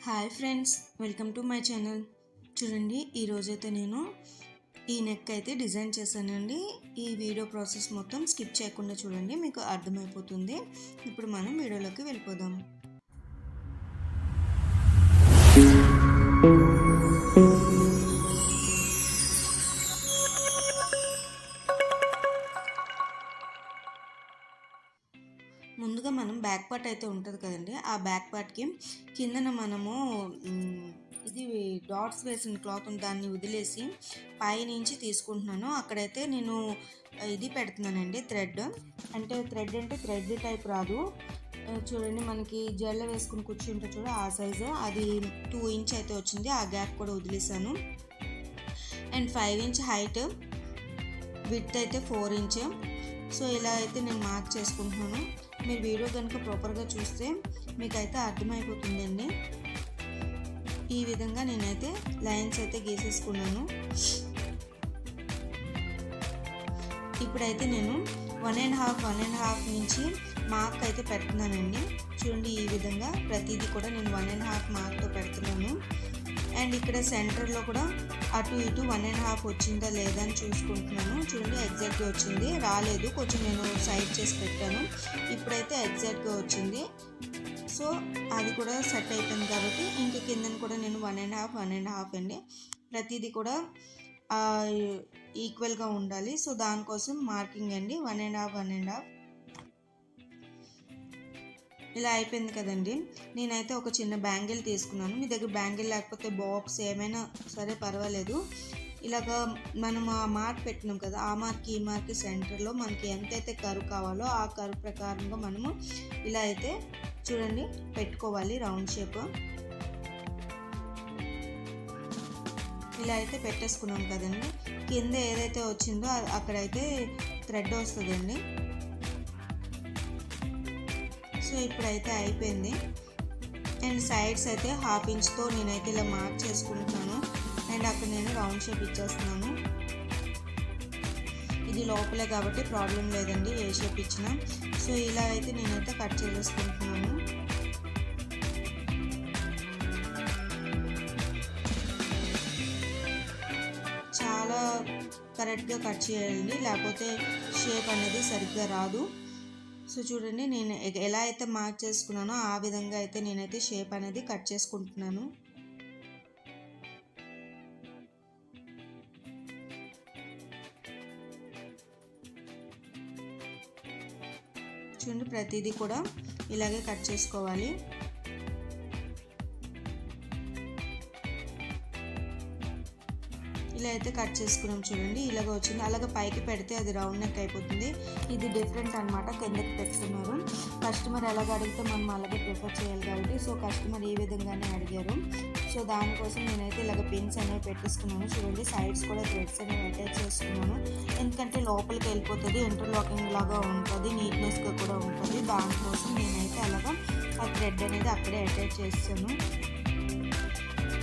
Hi friends, welcome to my channel. చూడండి, ఈరోజైతే నేను ఈ నెక్ అయితే డిజైన్ చేశానండి. ఈ వీడియో ప్రాసెస్ మొత్తం స్కిప్ చేయకుండా చూడండి, మీకు అర్థమైపోతుంది. ఇప్పుడు మనం వీడియోలోకి వెళ్ళిపోదాం. ముందుగా మనం బ్యాక్ పార్ట్ అయితే ఉంటుంది కదండి, ఆ బ్యాక్ పార్ట్కి కిందన మనము ఇది డాట్స్ వేసిన క్లాత్ దాన్ని వదిలేసి పైనుంచి తీసుకుంటున్నాను. అక్కడైతే నేను ఇది పెడుతున్నానండి, థ్రెడ్ అంటే థ్రెడ్ టైప్ రాదు. చూడండి, మనకి జెల్ల వేసుకుని కూర్చుంటే చూడ ఆ సైజు అది 2 ఇంచ్ అయితే వచ్చింది. ఆ గ్యాప్ కూడా వదిలేసాను. అండ్ 5 ఇంచ్ హైట్, విడ్త్ అయితే 4 ఇంచ్. సో ఇలా అయితే నేను మార్క్ చేసుకుంటున్నాను. మీరు వీడియో కనుక ప్రాపర్గా చూస్తే మీకైతే అర్థమైపోతుందండి. ఈ విధంగా నేనైతే లైన్స్ అయితే గీసేసుకున్నాను. ఇప్పుడైతే నేను 1.5 నుంచి మార్క్ అయితే పెడుతున్నానండి. చూడండి, ఈ విధంగా ప్రతిదీ కూడా నేను 1.5 మార్క్తో పెడుతున్నాను. అండ్ ఇక్కడ సెంటర్లో కూడా అటు ఇటు 1.5 వచ్చిందా లేదా అని చూసుకుంటున్నాను. చూడండి, ఎగ్జాక్ట్గా వచ్చింది. రాలేదు, కొంచెం నేను సైడ్ చేసి పెట్టాను. ఇప్పుడైతే ఎగ్జాక్ట్గా వచ్చింది. సో అది కూడా సెట్ అయిపోయింది కాబట్టి ఇంక కిందన కూడా నేను 1.5 అండి. ప్రతిదీ కూడా ఈక్వల్గా ఉండాలి. సో దానికోసం మార్కింగ్ అండి 1.5. ఇలా అయిపోయింది కదండి. నేనైతే ఒక చిన్న బ్యాంగిల్ తీసుకున్నాను. మీ దగ్గర బ్యాంగిల్ లేకపోతే బాక్స్ ఏమైనా సరే పర్వాలేదు. ఇలాగా మనం ఆ మార్క్ పెట్టినాం కదా, ఆ మార్క్ ఈ మార్క్ సెంటర్లో మనకి ఎంతైతే కర్వ్ కావాలో ఆ కర్వ్ ప్రకారంగా మనము ఇలా అయితే చూడండి పెట్టుకోవాలి. రౌండ్ షేప్ ఇలా అయితే పెట్టేసుకున్నాం కదండి. కింద ఏదైతే వచ్చిందో అక్కడైతే థ్రెడ్ వస్తుందండి. సో ఇప్పుడైతే అయిపోయింది. అండ్ సైడ్స్ అయితే 1/2 ఇంచ్తో నేనైతే ఇలా మార్క్ చేసుకుంటున్నాను. అండ్ అక్కడ నేను రౌండ్ షేప్ ఇచ్చేస్తున్నాను. ఇది లోపలే కాబట్టి ప్రాబ్లం లేదండి, ఏ షేప్ ఇచ్చినా. సో ఇలా అయితే నేనైతే కట్ చేసేసుకుంటున్నాను. చాలా కరెక్ట్గా కట్ చేయాలండి, లేకపోతే షేప్ అనేది సరిగ్గా రాదు. సో చూడండి, నేను ఎలా అయితే మార్క్ చేసుకున్నానో ఆ విధంగా అయితే నేనైతే షేప్ అనేది కట్ చేసుకుంటున్నాను. చూడండి, ప్రతిదీ కూడా ఇలాగే కట్ చేసుకోవాలి. ఇలా అయితే కట్ చేసుకున్నాం. చూడండి, ఇలాగ వచ్చింది. అలాగే పైకి పెడితే అది రౌండ్ నెక్ అయిపోతుంది. ఇది డిఫరెంట్ అనమాట, కిందకి పెట్టుకున్నారు. కస్టమర్ ఎలాగ అడిగితే మనం అలాగే ప్రిఫర్ చేయాలి కాబట్టి సో కస్టమర్ ఈ విధంగానే అడిగారు. సో దానికోసం నేనైతే ఇలాగ పిన్స్ అనేవి పెట్టేసుకున్నాను. చూడండి, సైడ్స్ కూడా థ్రెడ్స్ అనేవి అటాచ్ చేసుకున్నాను. ఎందుకంటే లోపలికి వెళ్ళిపోతుంది, ఇంటర్లాకింగ్ లాగా ఉంటుంది, నీట్నెస్గా కూడా ఉంటుంది. దానికోసం నేనైతే అలాగా ఆ థ్రెడ్ అనేది అక్కడే అటాచ్ చేస్తాను.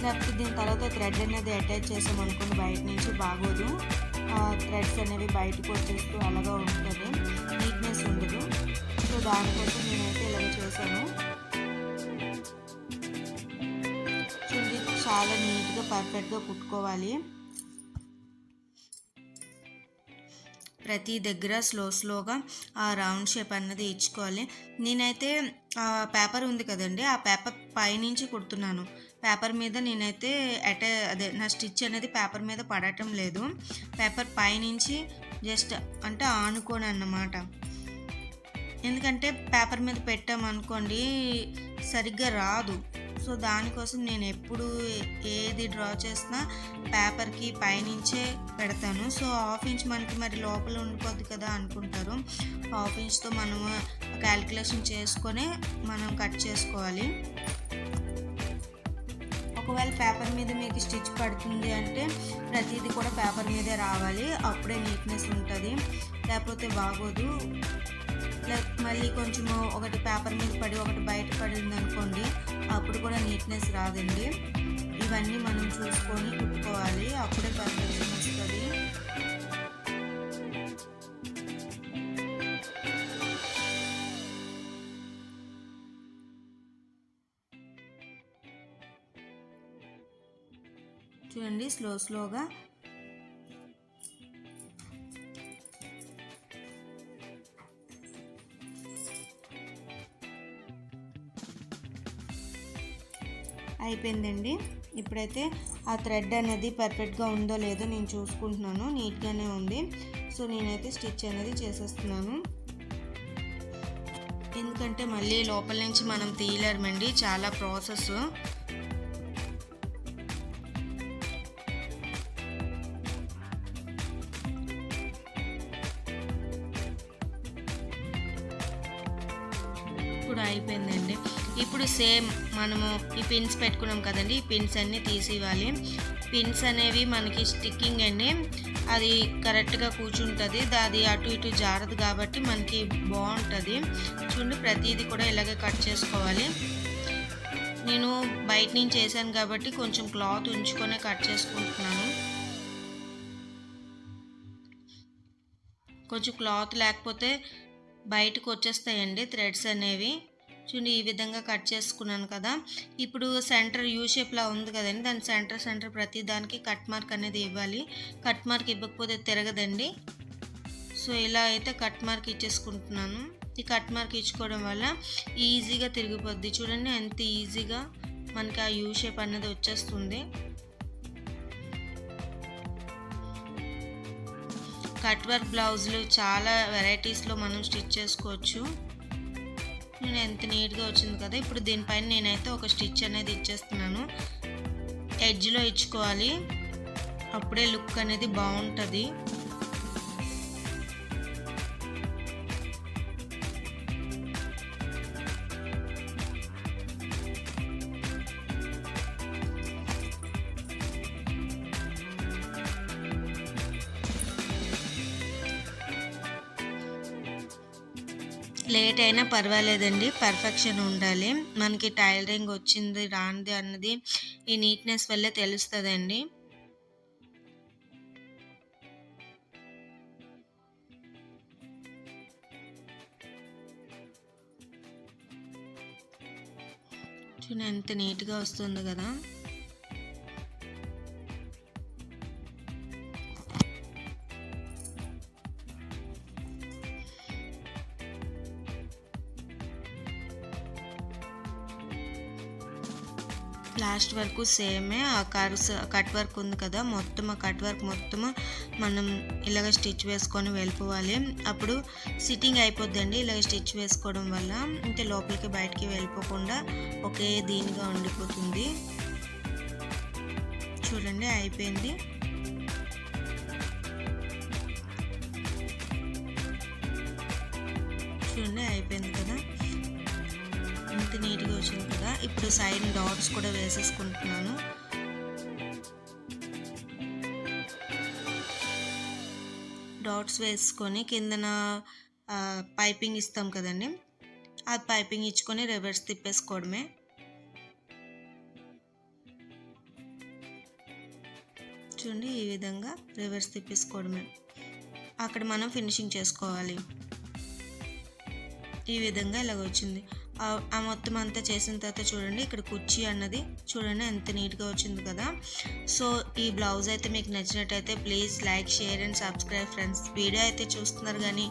లేకపోతే దీని తర్వాత థ్రెడ్ అనేది అటాచ్ చేసాం అనుకోండి, బయట నుంచి బాగోదు. థ్రెడ్స్ అనేవి బయటకు వచ్చేస్తూ అలాగా ఉంటుంది, నీట్నెస్ ఉండదు. సో దానికోసం నేనైతే ఇలాగ చేశాను. చూడండి, చాలా నీట్గా పర్ఫెక్ట్గా కుట్టుకోవాలి. ప్రతి దగ్గర స్లోగా ఆ రౌండ్ షేప్ అన్నది ఇచ్చుకోవాలి. నేనైతే పేపర్ ఉంది కదండి, ఆ పేపర్ పైనుంచి కుడుతున్నాను. పేపర్ మీద నేనైతే నా స్టిచ్ అనేది పేపర్ మీద పడటం లేదు. పేపర్ పైనుంచి జస్ట్ అంటే ఆనుకోని అన్నమాట. ఎందుకంటే పేపర్ మీద పెట్టామనుకోండి సరిగ్గా రాదు. సో దానికోసం నేను ఎప్పుడు ఏది డ్రా చేసినా పేపర్కి పైనుంచే పెడతాను. సో 1/2 ఇంచ్ మనకి మరి లోపల ఉండిపోద్ది కదా అనుకుంటారు. 1/2 ఇంచ్తో మనము క్యాలిక్యులేషన్ చేసుకొని మనం కట్ చేసుకోవాలి. ఒకవేళ పేపర్ మీద మీకు స్టిచ్ పడుతుంది అంటే ప్రతిదీ కూడా పేపర్ మీదే రావాలి, అప్పుడే నీట్నెస్ ఉంటుంది. లేకపోతే బాగోదు. మళ్ళీ కొంచెము ఒకటి పేపర్ మీద పడి ఒకటి బయట పడింది అనుకోండి, అప్పుడు కూడా నీట్నెస్ రాదండి. ఇవన్నీ మనం చూసుకొని కుట్టుకోవాలి, అప్పుడే పర్ఫెక్షన్ వస్తుంది. చూడండి స్లోగా అయిపోయిందండి. ఇప్పుడైతే ఆ థ్రెడ్ అనేది పర్ఫెక్ట్గా ఉందో లేదో నేను చూసుకుంటున్నాను. నీట్గానే ఉంది. సో నేనైతే స్టిచ్ అనేది చేసేస్తున్నాను. ఎందుకంటే మళ్ళీ లోపల నుంచి మనం తీయలేమండి, చాలా ప్రాసెస్. ఇప్పుడు అయిపోయిందండి. ఇప్పుడు సేమ్ మనము ఈ పిన్స్ పెట్టుకున్నాం కదండి, ఈ పిన్స్ అన్నీ తీసివ్వాలి. పిన్స్ అనేవి మనకి స్టిక్కింగ్ అండి, అది కరెక్ట్గా కూర్చుంటుంది, అది అటు ఇటు జారదు కాబట్టి మనకి బాగుంటుంది. చూడండి ప్రతిదీ కూడా ఇలాగే కట్ చేసుకోవాలి. నేను బయట నుంచి వేసాను కాబట్టి కొంచెం క్లాత్ ఉంచుకొనే కట్ చేసుకుంటున్నాను. కొంచెం క్లాత్ లేకపోతే బయటకు వచ్చేస్తాయండి థ్రెడ్స్ అనేవి. చూడండి ఈ విధంగా కట్ చేసుకున్నాను కదా. ఇప్పుడు సెంటర్ యూ షేప్లా ఉంది కదండి, దాని సెంటర్ ప్రతి దానికి కట్ మార్క్ అనేది ఇవ్వాలి. కట్ మార్క్ ఇవ్వకపోతే తిరగదండి. సో ఇలా అయితే కట్ మార్క్ ఇచ్చేసుకుంటున్నాను. ఈ కట్ మార్క్ ఇచ్చుకోవడం వల్ల ఈజీగా తిరిగిపోద్ది. చూడండి ఎంత ఈజీగా మనకి ఆ యూ షేప్ అనేది వచ్చేస్తుంది. కట్ వర్క్ బ్లౌజులు చాలా వెరైటీస్లో మనం స్టిచ్ చేసుకోవచ్చు. నేను ఎంత నీట్గా వచ్చింది కదా. ఇప్పుడు దీనిపైన నేనైతే ఒక స్టిచ్ అనేది ఇచ్చేస్తున్నాను. ఎడ్జ్లో ఇచ్చుకోవాలి, అప్పుడే లుక్ అనేది బాగుంటుంది. లేట్ అయినా పర్వాలేదండి, పర్ఫెక్షన్ ఉండాలి. మనకి టైలరింగ్ వచ్చింది రానిది అన్నది ఈ నీట్నెస్ వల్లే తెలుస్తుందండి. చూడండి ఎంత నీట్గా వస్తుంది కదా. లాస్ట్ వరకు సేమే ఆ కట్ వర్క్ ఉంది కదా, మొత్తం ఆ కట్ వర్క్ మొత్తం మనం ఇలాగ స్టిచ్ వేసుకొని వెళ్ళిపోవాలి. అప్పుడు సిట్టింగ్ అయిపోద్దండి ఇలాగ స్టిచ్ వేసుకోవడం వల్ల. ఇంతే లోపలికి బయటికి వెళ్ళిపోకుండా ఒకే దీనిగా ఉండిపోతుంది. చూడండి అయిపోయింది. చూడండి అయిపోయింది కదా, ఎంత నీట్గా వచ్చింది కదా. ఇప్పుడు సైడ్ డాట్స్ కూడా వేసేసుకుంటున్నాను. డాట్స్ వేసుకొని కిందన పైపింగ్ ఇస్తాం కదండి, ఆ పైపింగ్ ఇచ్చుకొని రివర్స్ తిప్పేసుకోవడమే. చూడండి ఈ విధంగా రివర్స్ తిప్పేసుకోవడమే. అక్కడ మనం ఫినిషింగ్ చేసుకోవాలి. ఈ విధంగా ఇలాగ వచ్చింది. ఆ మొత్తం అంతా చేసిన తర్వాత చూడండి ఇక్కడ కుర్చీ అన్నది చూడండి ఎంత నీట్గా వచ్చింది కదా. సో ఈ బ్లౌజ్ అయితే మీకు నచ్చినట్టయితే please like, share and subscribe friends. Video అయితే చూస్తున్నారు కానీ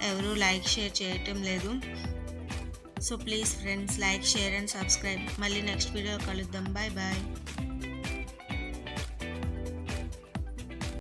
ఎవరు లైక్, షేర్ చేయటం లేదు. So please friends like, share and subscribe. మళ్ళీ నెక్స్ట్ వీడియో కలుద్దాం. Bye bye.